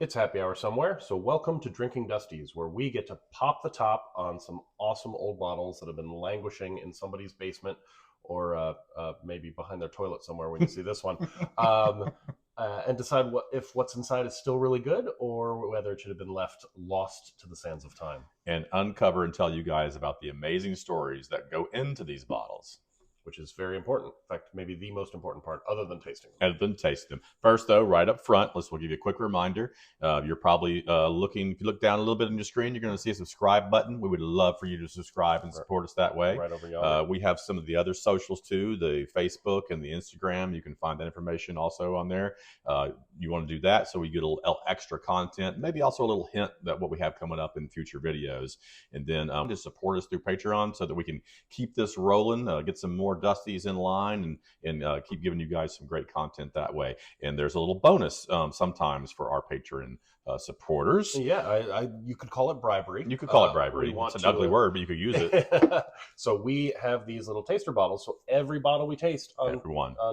It's happy hour somewhere, so welcome to Drinking Dusties, where we get to pop the top on some awesome old bottles that have been languishing in somebody's basement or maybe behind their toilet somewhere when you see this one, um, and decide if what's inside is still really good or whether it should have been left lost to the sands of time. And uncover and tell you guys about the amazing stories that go into these bottles. Which is very important. In fact, maybe the most important part, other than tasting them. Other than tasting them. First, though, right up front, we'll give you a quick reminder. You're probably looking, if you look down a little bit on your screen, you're going to see a subscribe button. We would love for you to subscribe and support us that way. Right over yonder. We have some of the other socials too, the Facebook and the Instagram. You can find that information also on there. You want to do that so we get a little extra content, maybe also a little hint that what we have coming up in future videos. And then just support us through Patreon so that we can keep this rolling, get some more Dusties in line, and keep giving you guys some great content that way. And there's a little bonus sometimes for our Patreon supporters. Yeah, you could call it bribery. You could call it bribery. It's an ugly word, but you could use it. So we have these little taster bottles. So every bottle we taste on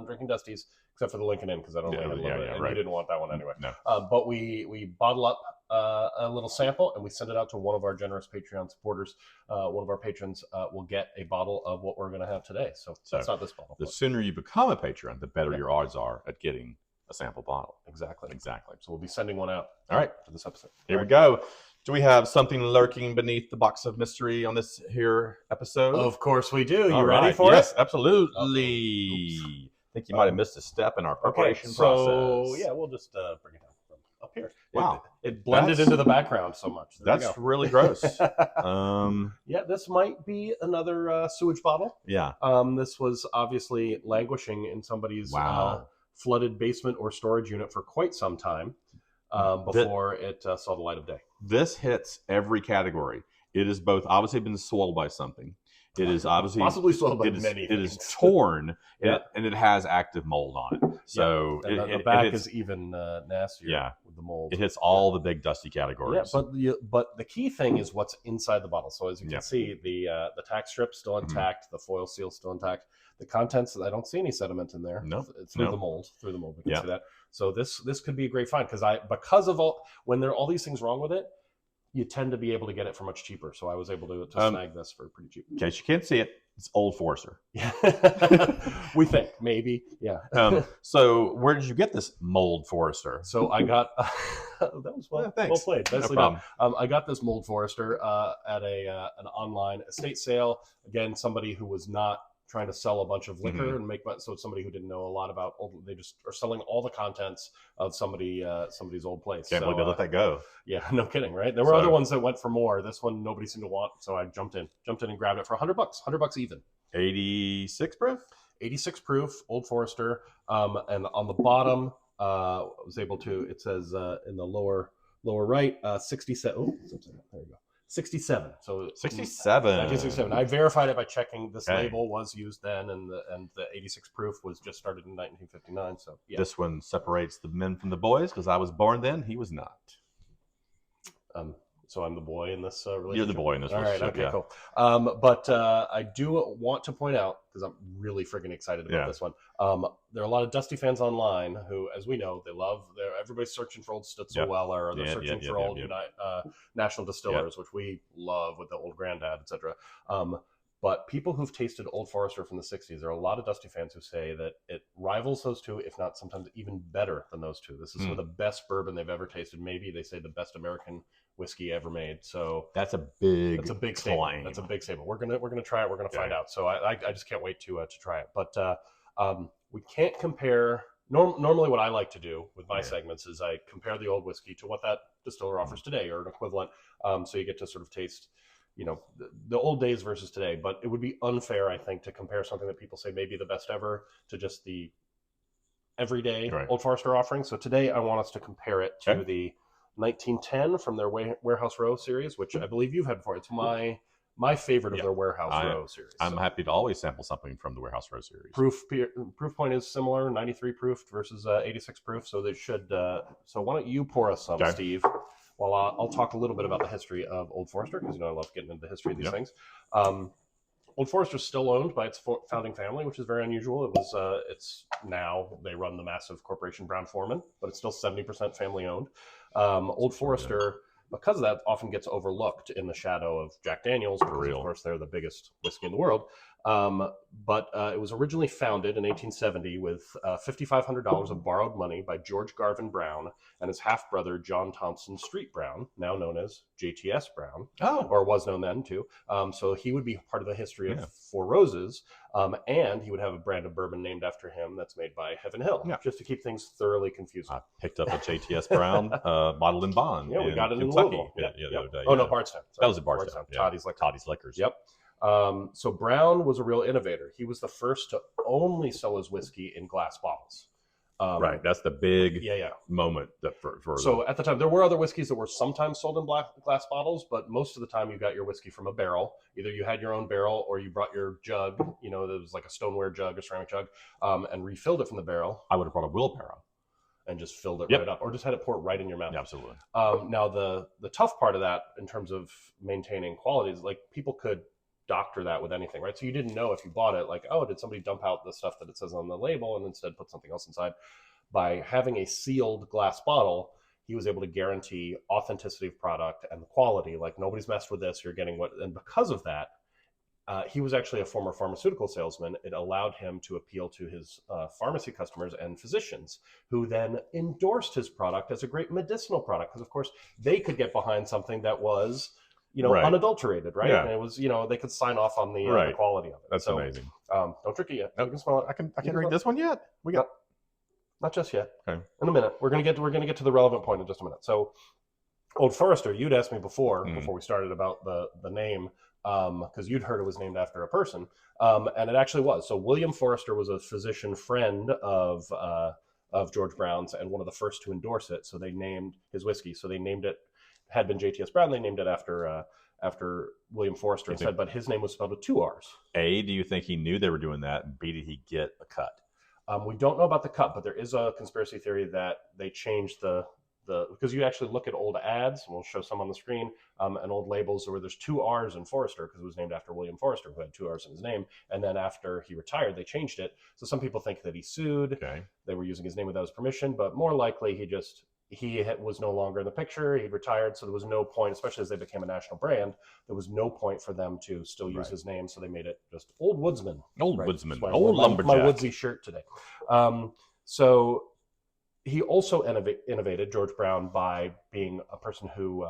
Drinking Dusties, except for the Lincoln Inn, because I don't really have a little bit, and you didn't want that one anyway. No. But we bottle up a little sample and we send it out to one of our generous Patreon supporters. One of our patrons will get a bottle of what we're going to have today. So that's not this bottle. The sooner you become a patron, the better your odds are at getting a sample bottle. Exactly. So we'll be sending one out. All right, for this episode. Here we go. Do we have something lurking beneath the box of mystery on this here episode? Of course we do. You ready for it? Yes, absolutely. I think you might have missed a step in our preparation process. So yeah, we'll just bring it down from up here. Wow. It blended into the background so much. That's really gross. Yeah, this might be another sewage bottle. Yeah. This was obviously languishing in somebody's flooded basement or storage unit for quite some time before it saw the light of day. This hits every category. It is both obviously been swallowed by something. It is obviously possibly swallowed by many things. It is torn, and it has active mold on it. So the back is even nastier. Yeah, with the mold. It hits all the big dusty categories. Yeah, but the key thing is what's inside the bottle. So as you can see, the tack strip's still intact, the foil seal's still intact. The contents, I don't see any sediment in there. No, it's through the mold. Through the mold, we can see that. So this could be a great find because of when there are all these things wrong with it, you tend to be able to get it for much cheaper. So I was able to snag this for pretty cheap. In case you can't see it, it's Old Forester. Yeah, we think maybe. Yeah. So where did you get this Mold Forester? So I got that was well played. Nicely done. I got this Mold Forester at an online estate sale. Again, somebody who was not trying to sell a bunch of liquor and make money. So it's somebody who didn't know a lot about they just are selling all the contents of somebody's old place. Can't believe they let that go. Yeah, no kidding, right? There were other ones that went for more. This one nobody seemed to want, so I jumped in and grabbed it for $100, $100 even. 86 proof. 86 proof, Old Forester, and on the bottom, I was able to. It says in the lower right, 67. Oh, there you go. 67. So 67. 1967. I verified it by checking this label was used then, and the 86 proof was just started in 1959. So yeah. This one separates the men from the boys because I was born then, he was not. So I'm the boy in this relationship? You're the boy in this relationship. All right, okay, cool. But I do want to point out, because I'm really freaking excited about this one, there are a lot of Dusty fans online who, as we know, everybody's searching for old Stutzel Weller, or they're searching for old National Distillers, which we love with the old Granddad, etc. But people who've tasted Old Forester from the 60s, there are a lot of Dusty fans who say that it rivals those two, if not sometimes even better than those two. This is some of the best bourbon they've ever tasted. Maybe they say the best American whiskey ever made. So that's a big statement. That's a big statement. We're gonna try it. We're gonna find out. So I just can't wait to try it. But we can't compare. Normally, what I like to do with my segments is I compare the old whiskey to what that distiller offers today, or an equivalent. So you get to sort of taste, the old days versus today. But it would be unfair, I think, to compare something that people say may be the best ever to just the everyday Old Forester offering. So today I want us to compare it to the 1910 from their Warehouse Row series, which I believe you've had before. It's my favorite of their Warehouse Row series. I'm happy to always sample something from the Warehouse Row series. Proof point is similar, 93 proof versus 86 proof. So they should. So why don't you pour us some, Steve? While I'll talk a little bit about the history of Old Forester, because I love getting into the history of these things. Old Forester's still owned by its founding family, which is very unusual. It was, it's now they run the massive corporation Brown-Forman, but it's still 70% family owned. Old Forester, because of that, often gets overlooked in the shadow of Jack Daniel's, because of course they're the biggest whiskey in the world. But it was originally founded in 1870 with $5,500 of borrowed money by George Garvin Brown and his half-brother John Thompson Street Brown, now known as JTS Brown, or was known then too. So he would be part of the history of Four Roses, and he would have a brand of bourbon named after him that's made by Heaven Hill, just to keep things thoroughly confusing. I picked up a JTS Brown bottled in bond. Yeah, we got it in Kentucky Louisville. the other day. Oh, no, Bardstown. That was at Bardstown. Toddy's Liquors. Yep. So Brown was a real innovator. He was the first to only sell his whiskey in glass bottles. Right, that's the big moment that so at the time there were other whiskeys that were sometimes sold in glass bottles, but most of the time you got your whiskey from a barrel. Either you had your own barrel or you brought your jug, there was like a stoneware jug or ceramic jug, and refilled it from the barrel. I would have brought a wheelbarrow and just filled it right up, or just had it poured right in your mouth. Yeah, absolutely. Now the tough part of that in terms of maintaining quality is like people could doctor that with anything, right? So you didn't know if you bought it, like, oh, did somebody dump out the stuff that it says on the label and instead put something else inside? By having a sealed glass bottle, he was able to guarantee authenticity of product and the quality. Like, nobody's messed with this. You're getting what, and because of that, he was actually a former pharmaceutical salesman. It allowed him to appeal to his pharmacy customers and physicians, who then endorsed his product as a great medicinal product, because of course they could get behind something that was unadulterated, right? Yeah. And it was, they could sign off on the quality of it. That's amazing. Don't drink it yet. You can smell it. I can't drink this one yet. We got not just yet. Okay. In a minute, we're gonna get to the relevant point in just a minute. So, Old Forester, you'd asked me before we started about the name, because you'd heard it was named after a person, and it actually was. So William Forester was a physician friend of George Brown's and one of the first to endorse it. So they named his whiskey. So they named it. Had been JTS Brown, they named it after William Forester instead, but his name was spelled with 2 R's. Do you think he knew they were doing that? And B, did he get a cut? We don't know about the cut, but there is a conspiracy theory that they changed the because you actually look at old ads, and we'll show some on the screen, and old labels where there's 2 R's in Forester because it was named after William Forester, who had 2 R's in his name. And then after he retired, they changed it. So some people think that he sued. Okay. They were using his name without his permission, but more likely he was no longer in the picture. He'd retired, so there was no point, especially as they became a national brand, there was no point for them to still use his name, so they made it just Old Woodsman. Old Woodsman. Old lumberjack. My woodsy shirt today. So he also innovated, George Brown, by being a person who,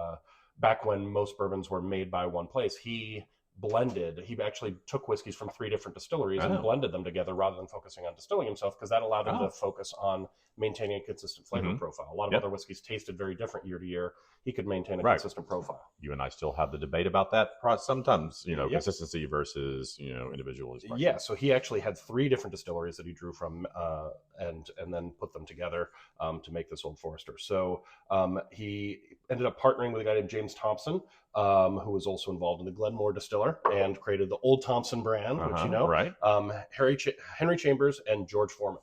back when most bourbons were made by one place, he actually took whiskeys from 3 different distilleries and blended them together rather than focusing on distilling himself, because that allowed him to focus on maintaining a consistent flavor profile. A lot of other whiskeys tasted very different year to year. He could maintain a consistent profile. You and I still have the debate about that sometimes, consistency versus, individualism. Yeah, so he actually had 3 different distilleries that he drew from and then put them together to make this Old Forester. So he ended up partnering with a guy named James Thompson, who was also involved in the Glenmore distiller and created the Old Thompson brand, which right. Henry Chambers and George Foreman.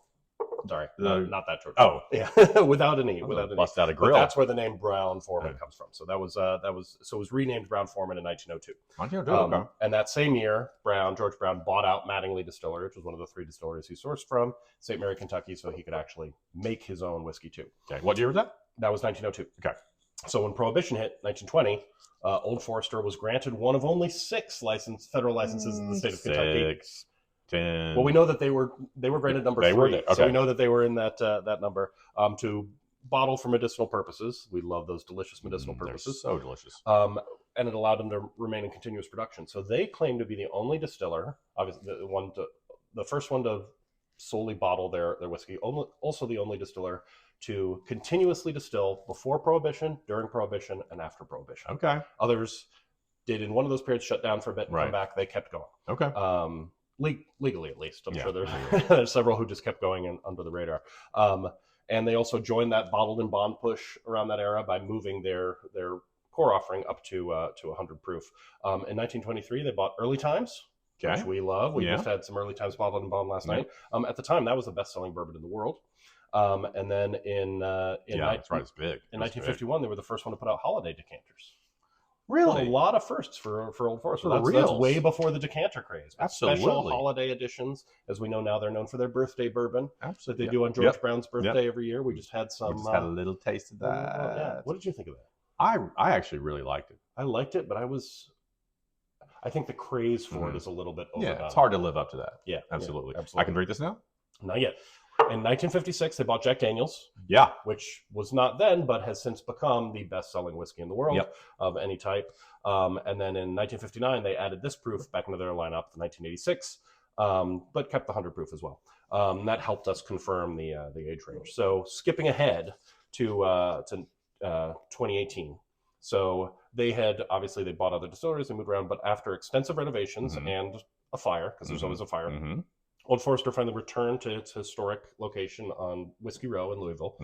Sorry, not that George. Oh, yeah, without an E, without an E. Bust out a grill. But that's where the name Brown Forman comes from. So it was renamed Brown Forman in 1902. Okay. And that same year, George Brown bought out Mattingly Distillery, which was one of the 3 distilleries he sourced from St. Mary, Kentucky, so he could actually make his own whiskey too. Okay. What year was that? That was 1902. Okay. So when Prohibition hit, 1920, Old Forester was granted one of only 6 federal licenses in the state of Kentucky. 10. Well, we know that they were granted number 3, were there. Okay. So we know that they were in that number to bottle for medicinal purposes. We love those delicious medicinal purposes. So delicious. And it allowed them to remain in continuous production. So they claim to be the only distiller, obviously the first one to solely bottle their whiskey, also the only distiller to continuously distill before Prohibition, during Prohibition, and after Prohibition. Okay. Others did in one of those periods shut down for a bit and come back. They kept going. Okay. Legally, at least. I'm sure there's several who just kept going under the radar. And they also joined that bottled in bond push around that era by moving their core offering up to 100 proof. In 1923, they bought Early Times, which we love. We just had some Early Times bottled in bond last night. At the time, that was the best-selling bourbon in the world. And then that's right. It's big. In 1951, they were the first one to put out holiday decanters. Really? A lot of firsts for Old Forester. For That's reals? way before the decanter craze. But special Absolutely. holiday editions, as we know now, they're known for their birthday bourbon that Absolutely. they do on George Brown's birthday every year. We just had some. We just had a little taste of that. Yeah. What did you think of that? I actually really liked it. I liked it, but I think the craze for it is a little bit overdone. Yeah, it's hard to live up to that. Yeah, absolutely. Yeah, absolutely. I can drink this now? Not yet. In 1956, they bought Jack Daniels. Yeah. Which was not then, but has since become the best-selling whiskey in the world of any type. And then in 1959, they added this proof back into their lineup in 1986, but kept the 100 proof as well. That helped us confirm the age range. So skipping ahead to 2018. So they bought other distilleries and moved around, but after extensive renovations and a fire, because there's always a fire, Old Forester finally returned to its historic location on Whiskey Row in Louisville,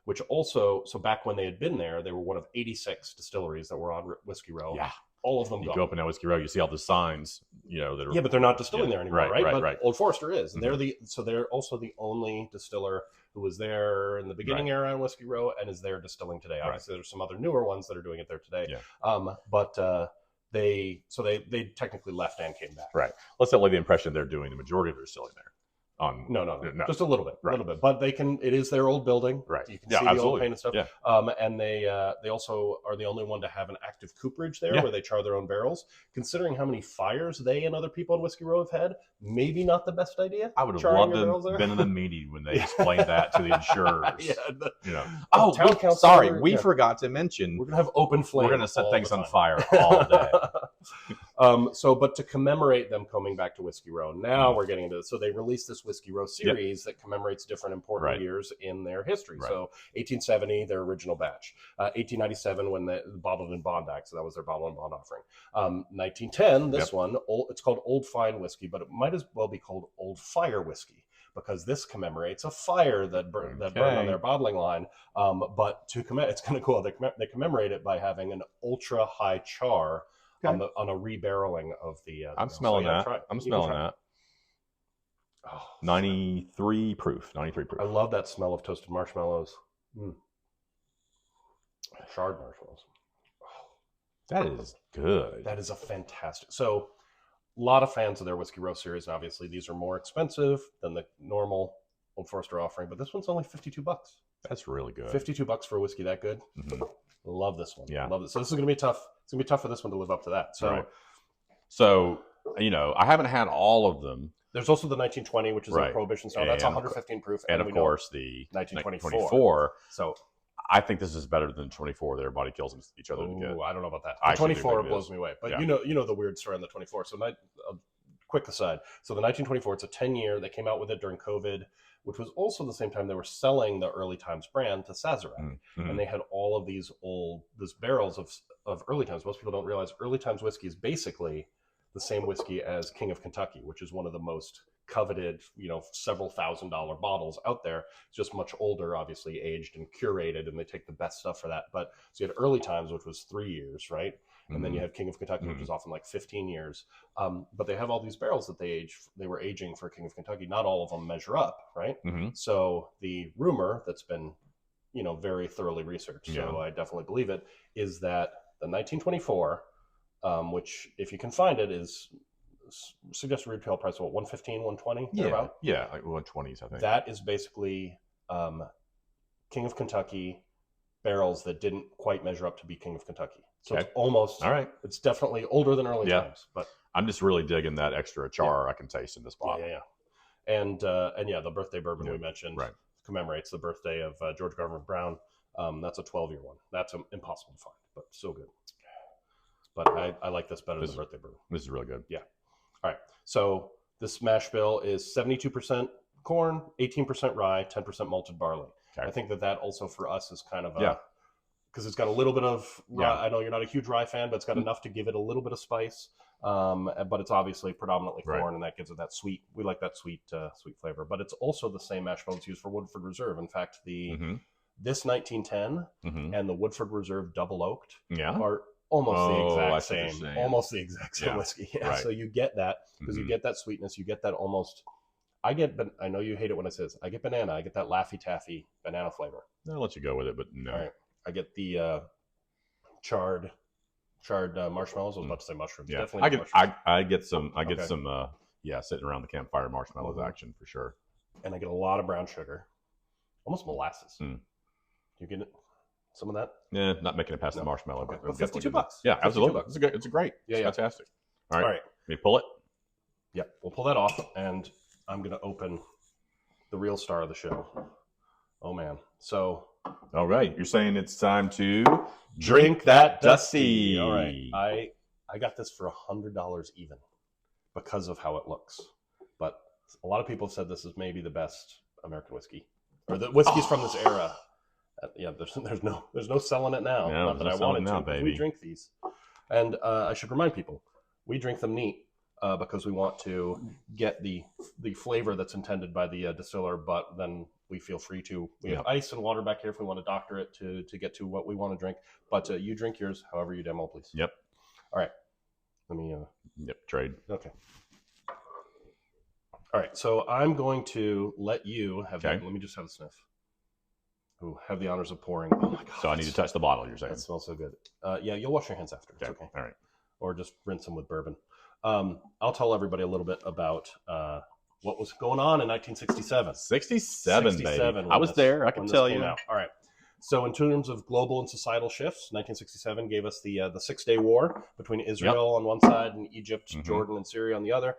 which also, so back when they had been there, they were one of 86 distilleries that were on Whiskey Row. Yeah. All of them You go up and down Whiskey Row, you see all the signs, that are... Yeah, but they're not distilling there anymore, right? Right. Old Forester is. They're also the only distiller who was there in the beginning era on Whiskey Row and is there distilling today. Obviously, there's some other newer ones that are doing it there today. Yeah. But they technically left and came back. Right. Let's not lay the impression they're doing the majority of their distilling there. No, just a little bit, But they can. It is their old building, right? You can see the old paint and stuff. Yeah. And they also are the only one to have an active cooperage there, where they char their own barrels. Considering how many fires they and other people in Whiskey Row have had, maybe not the best idea. I would have loved to have been in the meeting when they explained that to the insurers. Town council. Sorry, we forgot to mention we're gonna have open flame. We're gonna set things on fire all day. But to commemorate them coming back to Whiskey Row, now we're getting into this. So they released this Whiskey Row series that commemorates different important years in their history. So 1870, their original batch. 1897, when the Bottled in Bond Act, so that was their Bottled in Bond offering. 1910, this one, it's called Old Fine Whiskey, but it might as well be called Old Fire Whiskey, because this commemorates a fire that burned on their bottling line. But it's kind of cool. They commemorate it by having an ultra high char on a rebarreling of the. I'm smelling that. I'm smelling that. Oh, 93 proof. I love that smell of toasted marshmallows. Charred marshmallows. That is good. That is a fantastic. So, a lot of fans of their Whiskey Row series, and obviously these are more expensive than the normal Old Forester offering, but this one's only $52. That's really good. $52 for a whiskey that good. Love this one. Yeah. Love it. So this is going to be tough. It's going to be tough for this one to live up to that. So, I haven't had all of them. There's also the 1920, which is a Prohibition style. That's 115 proof. And of course, the 1924. So I think this is better than 24 that everybody kills each other to get. I don't know about that. The 24 blows me away. But you know the weird story on the 24. So quick aside. So the 1924, it's a 10-year. They came out with it during COVID, which was also the same time they were selling the Early Times brand to Sazerac. And they had all of these barrels of Early Times. Most people don't realize Early Times whiskey is basically the same whiskey as King of Kentucky, which is one of the most coveted, several $1,000 bottles out there. It's just much older, obviously aged and curated, and they take the best stuff for that. But so you had Early Times, which was 3 years, right? And then you have King of Kentucky, which is often like 15 years. But they have all these barrels that they were aging for King of Kentucky. Not all of them measure up, right? So the rumor that's been, very thoroughly researched, so I definitely believe it, is that the 1924, which if you can find it, is suggested retail price of what, 115, 120? Yeah, like 120s, I think. That is basically King of Kentucky barrels that didn't quite measure up to be King of Kentucky. So it's almost, all right. It's definitely older than Early Times. But I'm just really digging that extra char I can taste in this bottle. And the birthday bourbon we mentioned commemorates the birthday of George Garvin Brown. That's a 12-year one. That's impossible to find, but so good. But I like this better than the birthday bourbon. This is really good. Yeah. All right. So this mash bill is 72% corn, 18% rye, 10% malted barley. Okay. I think that also for us is kind of because it's got a little bit of rye. I know you're not a huge rye fan, but it's got enough to give it a little bit of spice. But it's obviously predominantly corn, and that gives it that sweet. We like that sweet flavor. But it's also the same mash bill that's used for Woodford Reserve. In fact, this 1910 and the Woodford Reserve double oaked are almost the exact same whiskey. So you get that because you get that sweetness, you get that almost. But I know you hate it when I say this. I get banana. I get that Laffy Taffy banana flavor. I'll let you go with it, but no. All right. I get the charred charred marshmallows. I was about to say mushrooms. Yeah, Definitely mushrooms. I get some Okay. sitting around the campfire marshmallows Mhm. action for sure. And I get a lot of brown sugar, almost molasses. Mm. You get some of that? Yeah, not making it past the No. marshmallow, Okay. but Well, $52. Yeah, 52 absolutely. bucks. It's great. Yeah, It's yeah. fantastic. All All right, right. let me pull it. Yep. We'll pull that off, and I'm going to open the real star of the show. Oh, man. So All right, you're saying it's time to drink that Dusty. All right. I got this for $100 even because of how it looks. But a lot of people have said this is maybe the best American whiskey, or the whiskeys from this era. Yeah, there's no selling it now. No, Not that I there's no wanted selling to. now, We baby. drink these, and I should remind people, we drink them neat because we want to get the flavor that's intended by the distiller, but then we feel free to. We have ice and water back here if we want to doctor it to get to what we want to drink. But you drink yours however you damn well please. Yep. All right. Let me. Yep. Trade. Okay. All right. So I'm going to let you have. Okay. Let me just have a sniff. Ooh, have the honors of pouring. Oh my god! So I need to touch the bottle. You're saying? That smells so good. Yeah, you'll wash your hands after. It's okay. All right. Or just rinse them with bourbon. I'll tell everybody a little bit about what was going on in 1967. 67, baby. when I was this- there. I can when this tell came you. out. All right. So in terms of global and societal shifts, 1967 gave us the 6-day war between Israel on one side and Egypt, Mhm. Jordan, and Syria on the other.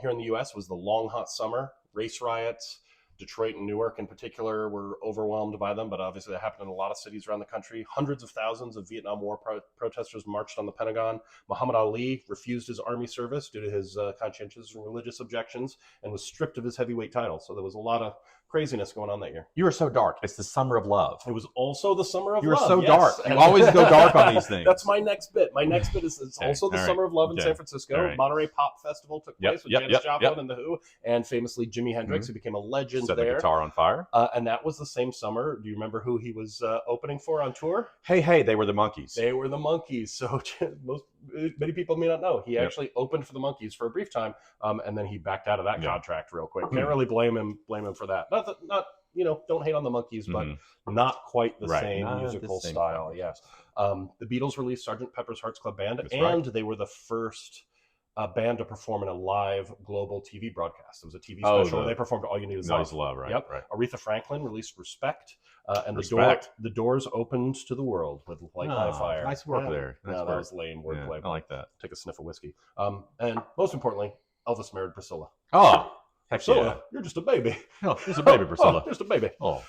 Here in the U.S. was the long, hot summer, race riots. Detroit and Newark in particular were overwhelmed by them, but obviously that happened in a lot of cities around the country. Hundreds of thousands of Vietnam War protesters marched on the Pentagon. Muhammad Ali refused his army service due to his conscientious and religious objections and was stripped of his heavyweight title. So there was a lot of craziness going on that year. You were so dark. It's the summer of love. It was also the summer of You were love. so yes. dark. You And- always go dark on these things. That's my next bit. My next bit is it's Okay, also the all right, summer of love in okay, San Francisco. all right. Monterey Pop Festival took place with Janis Joplin and The Who, and famously Jimi Hendrix, who became a legend Set the there. guitar on fire. And that was the same summer. Do you remember who he was opening for on tour? Hey, they were the Monkees. They were the Monkees. So many people may not know. He actually opened for the Monkees for a brief time, and then he backed out of that contract real quick. Can't really blame him for that. Not don't hate on the Monkees, but not quite the same Not musical the same style. thing. Yes. The Beatles released Sgt. Pepper's Hearts Club Band, That's and they were the first band to perform in a live global TV broadcast. It was a TV special where they performed All You Need Is Love. Love, right? Yep. Right. Aretha Franklin released Respect, and Respect. the doors opened to the world with Light My Fire. Nice work there. Nice No, work. that was lame Yeah, wordplay. I like that. Take a sniff of whiskey. And most importantly, Elvis married Priscilla. Oh, heck Priscilla, yeah. you're just a baby. Oh, there's a baby, Priscilla. Just a baby. Oh,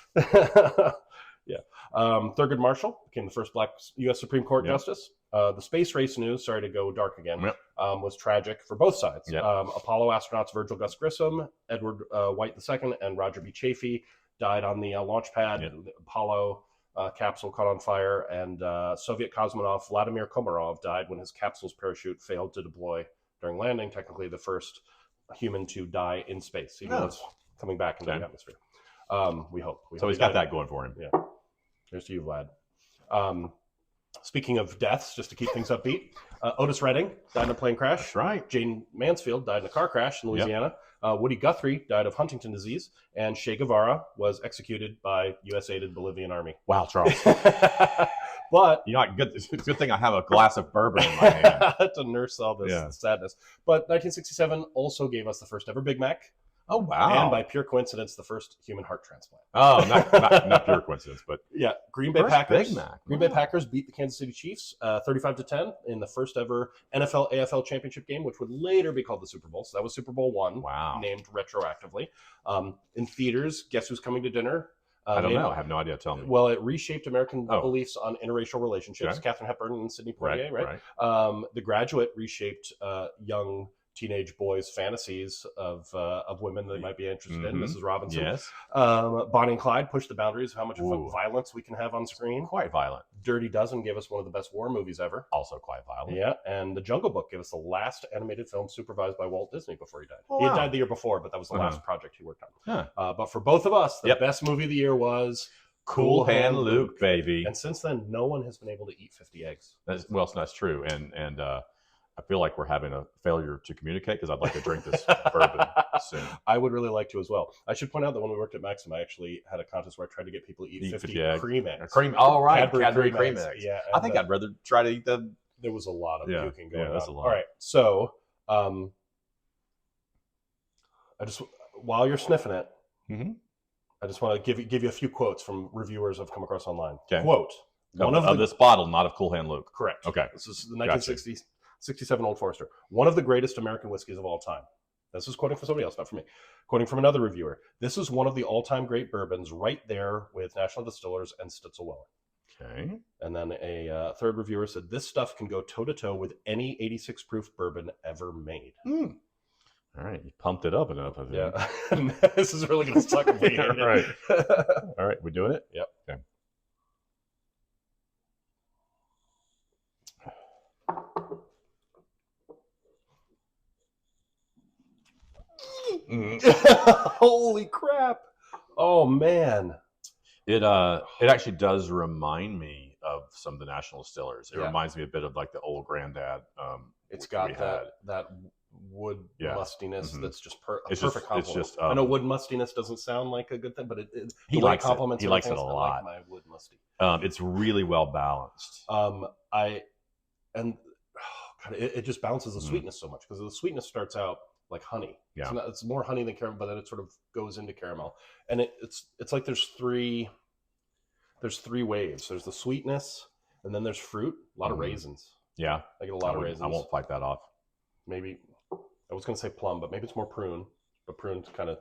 Yeah. Thurgood Marshall became the first black U.S. Supreme Court Yep. justice. The space race news, sorry to go dark again, Yep. was tragic for both sides. Yep. Apollo astronauts Virgil Gus Grissom, Edward White II, and Roger B. Chaffee died on the launch pad. Yep. The Apollo capsule caught on fire, and Soviet cosmonaut Vladimir Komarov died when his capsule's parachute failed to deploy during landing, technically the first human to die in space. He was coming back into the atmosphere. We hope. So he's got that going for him. Yeah. Here's to you, Vlad. Speaking of deaths, just to keep things upbeat, Otis Redding died in a plane crash. That's right. Jane Mansfield died in a car crash in Louisiana. Woody Guthrie died of Huntington disease. And Che Guevara was executed by U.S.-aided Bolivian army. Wow, Charles. But You know, it's a good thing I have a glass of bourbon in my hand. to nurse all this sadness. But 1967 also gave us the first ever Big Mac. Oh, wow. And by pure coincidence, the first human heart transplant. Oh, not pure coincidence, but Yeah, Green Bay first Packers. Big Mac. Green Bay Packers beat the Kansas City Chiefs 35-10 in the first ever NFL AFL championship game, which would later be called the Super Bowl. So that was Super Bowl I, Wow. named retroactively. In theaters, guess who's coming to dinner? I don't know. I have no idea. Tell me. Well, it reshaped American Oh. beliefs on interracial relationships. Okay. Katharine Hepburn and Sidney Poitier, right. The Graduate reshaped young teenage boys' fantasies of women they might be interested in. Mhm. Mrs. Robinson. Yes. Bonnie and Clyde pushed the boundaries of how much Ooh. violence we can have on screen. Quite violent. Dirty Dozen gave us one of the best war movies ever. Also quite violent. Yeah, and The Jungle Book gave us the last animated film supervised by Walt Disney before he died. Oh, He had wow. died the year before, but that was the Uh-huh. last project he worked on. Huh. But for both of us, the Yep. best movie of the year was Cool Hand Luke, baby. And since then, no one has been able to eat 50 eggs. That's true. And I feel like we're having a failure to communicate because I'd like to drink this bourbon soon. I would really like to as well. I should point out that when we worked at Maxim, I actually had a contest where I tried to get people to eat 50 egg. cream eggs. Cream. Oh, right. Cadbury cream eggs. eggs. Yeah, I think I'd rather try to eat the There was a lot of puking going that's on. a lot. All right, so while you're sniffing it, I just want to give you a few quotes from reviewers I've come across online. Okay. Quote: One of this bottle, not of Cool Hand Luke. Correct. Okay. This is the 1967 Old Forester. One of the greatest American whiskeys of all time. This is quoting from somebody else, not from me. Quoting from another reviewer. This is one of the all-time great bourbons, right there with National Distillers and Stitzel-Weller. Okay. And then a third reviewer said, this stuff can go toe-to-toe with any 86 proof bourbon ever made. All right. You pumped it up enough, I think. Yeah. This is really going to suck if we hate it. Right. All right. We doing it? Yep. Okay. Holy crap. Oh, man. It actually does remind me of some of the National Distillers. It reminds me a bit of like the old Granddad. It's got that wood mustiness that's just perfect compliment. It's just I know wood mustiness doesn't sound like a good thing, but he likes it. He likes it a lot. I like my wood musty. It's really well balanced. It just balances the sweetness so much because the sweetness starts out like honey. Yeah, it's more honey than caramel, but then it sort of goes into caramel, and it's like there's three waves. There's the sweetness, and then there's fruit. A lot of raisins. Yeah, I get a lot of raisins. I won't fight that off. Maybe I was going to say plum, but maybe it's more prune. But prune's kind of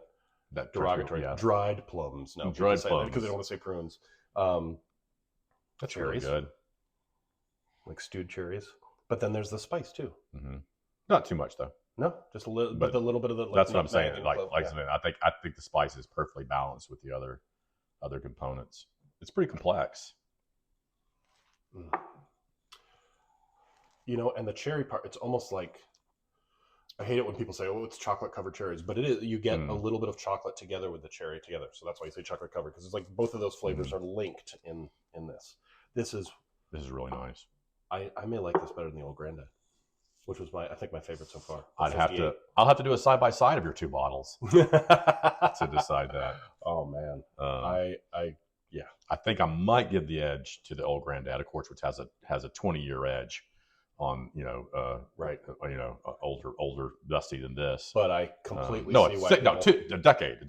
that derogatory. Yeah. Dried plums. No, dried plums because they don't want to say prunes. That's cherries, really good, like stewed cherries. But then there's the spice too. Not too much though. No, just a little, but a little bit of the. That's what I'm saying. I think the spice is perfectly balanced with the other components. It's pretty complex. And the cherry part, it's almost like, I hate it when people say, "Oh, it's chocolate covered cherries," but it is. You get a little bit of chocolate together with the cherry together, so that's why you say chocolate covered, because it's like both of those flavors are linked in this. This is really nice. I may like this better than the Old Granddad, which was my favorite so far. I'll have to do a side by side of your two bottles to decide that. Oh man, I think I might give the edge to the Old Granddad, of course, which has a 20-year edge on older dusty than this. But I completely see why a decade.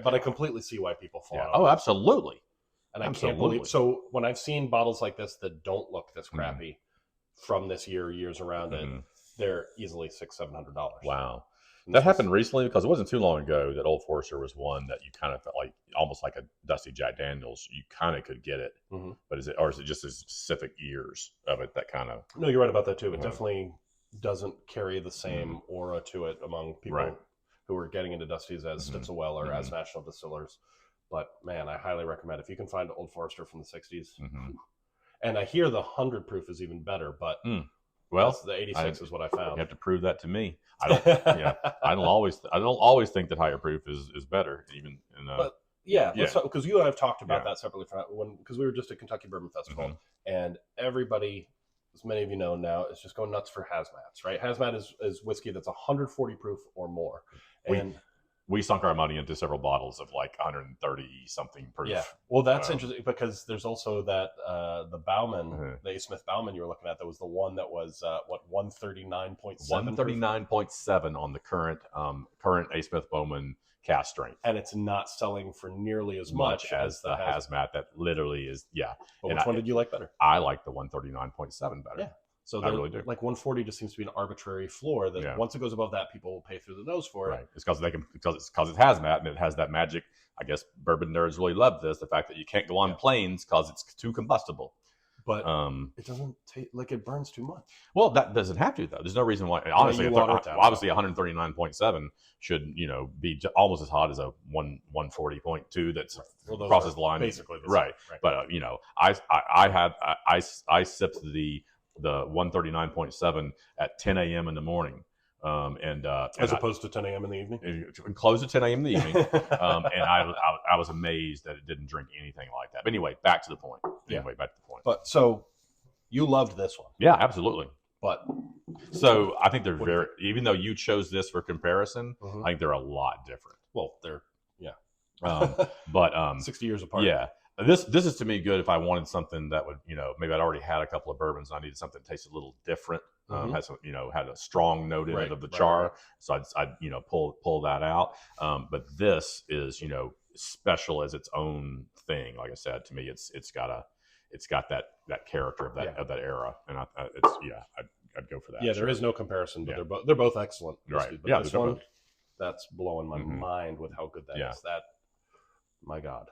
But I completely see why people fall out. Oh, absolutely. And I can't believe. So when I've seen bottles like this that don't look this crappy from this years around it, they're easily $600-$700. Wow. That happened recently because it wasn't too long ago that Old Forester was one that you kind of felt like almost like a dusty Jack Daniels. You kind of could get it, but is it just the specific years of it that kind of? No, you're right about that too. It definitely doesn't carry the same aura to it among people who are getting into Dusties as Stitzel-Weller, as National Distillers. But man, I highly recommend if you can find Old Forester from the '60s. And I hear the 100 proof is even better, but. Well, the 86 is what I found. You have to prove that to me. I don't always think that higher proof is better, even. Because you and I have talked about that separately because we were just at Kentucky Bourbon Festival, and everybody, as many of you know now, is just going nuts for hazmats. Right? Hazmat is whiskey that's 140 proof or more, and we sunk our money into several bottles of like 130 something proof. Yeah. Well, that's interesting because there's also that the Bauman, the A. Smith Bauman you were looking at. That was the one that was 139.7. 139.7 on the current A. Smith Bauman cast strength, and it's not selling for nearly as much as the hazmat. That literally is But which one did you like better? I like the 139.7 better. Yeah. So I really do. Like 140 just seems to be an arbitrary floor that once it goes above that, people will pay through the nose for it. Right. It's because it's hazmat and it has that magic. I guess bourbon nerds really love this. The fact that you can't go on planes because it's too combustible. But it doesn't taste like it burns too much. Well, that doesn't have to though. There's no reason why. Honestly, obviously 139.7 should be almost as hot as a 140.2 that crosses the line. Basically, right. But I sipped the 139.7 at 10 a.m. in the morning. As opposed to 10 a.m. in the evening? Closed at 10 a.m. in the evening. And I was amazed that it didn't drink anything like that. But anyway, back to the point. But so you loved this one. Yeah, absolutely. But so I think they're even though you chose this for comparison, I think they're a lot different. Well, they're, but 60 years apart. Yeah. This is to me good if I wanted something that would, maybe I'd already had a couple of bourbons and I needed something that tasted a little different. Had some, had a strong note in it of the char. Right. So I'd pull that out. But this is, special as its own thing. Like I said, to me, it's got that character of that era. And I'd go for that. Yeah, there is no comparison, but they're both excellent. Right. But this one, that's blowing my mind with how good that is. That, my God.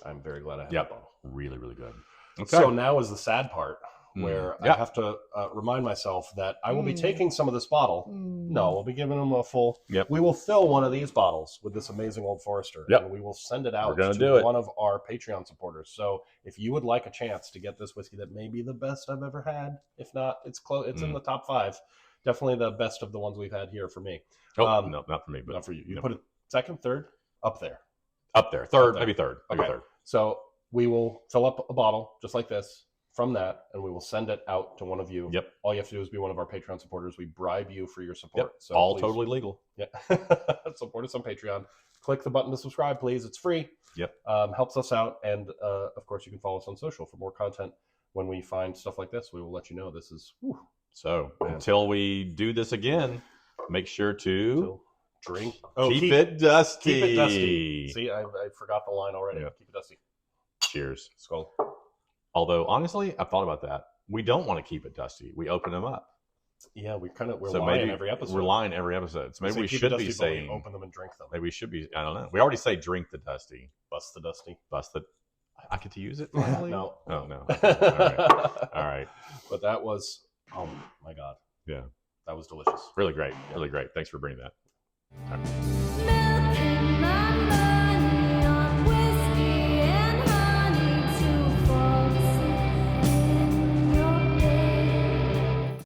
I'm very glad I had that bottle. Really, really good. Okay. So now is the sad part where I have to remind myself that I will be taking some of this bottle. No, we'll be giving them a full. We will fill one of these bottles with this amazing Old Forester, and we will send it out to one of our Patreon supporters. So if you would like a chance to get this whiskey that may be the best I've ever had, if not, it's close. It's in the top 5. Definitely the best of the ones we've had here for me. No, not for me, but not for you. You put it second, third, up there. Up there, third, maybe third. Maybe third. So we will fill up a bottle just like this from that, and we will send it out to one of you. All you have to do is be one of our Patreon supporters. We bribe you for your support. So all please, totally legal. Support us on Patreon. Click the button to subscribe, please. It's free. Helps us out. And of course, you can follow us on social for more content. When we find stuff like this, we will let you know. This is so. Until we do this again, make sure to drink. Keep it dusty. Keep it dusty. See, I forgot the line already. Keep it dusty. Cheers. Skull. Although, honestly, I've thought about that. We don't want to keep it dusty. We open them up. Yeah, we're lying every episode. We're lying every episode. So maybe we should be saying open them and drink them. Maybe we should be. I don't know. We already say drink the dusty. Bust the dusty. Bust the. I get to use it finally. No. Oh no. All right. But that was. Oh my God. Yeah. That was delicious. Really great. Really great. Thanks for bringing that. All right.